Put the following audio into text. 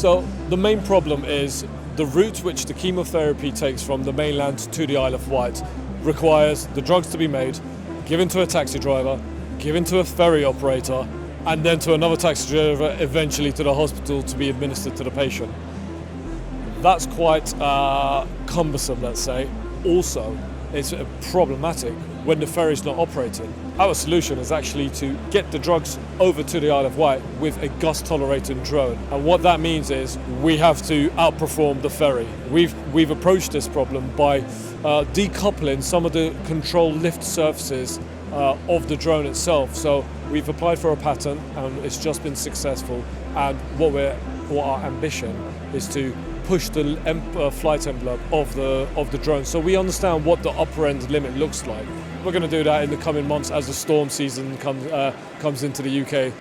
So the main problem is the route which the chemotherapy takes from the mainland to the Isle of Wight requires the drugs to be made, given to a taxi driver, given to a ferry operator, and then to another taxi driver, eventually to the hospital to be administered to the patient. That's quite cumbersome, let's say. Also, it's problematic when the ferry is not operating. Our solution is actually to get the drugs over to the Isle of Wight with a gust-tolerating drone. And what that means is we have to outperform the ferry. We've approached this problem by decoupling some of the control lift surfaces of the drone itself. So we've applied for a patent and it's just been successful. And what our ambition is to push the flight envelope of the drone, so we understand what the upper end limit looks like. We're going to do that in the coming months as the storm season comes into the UK.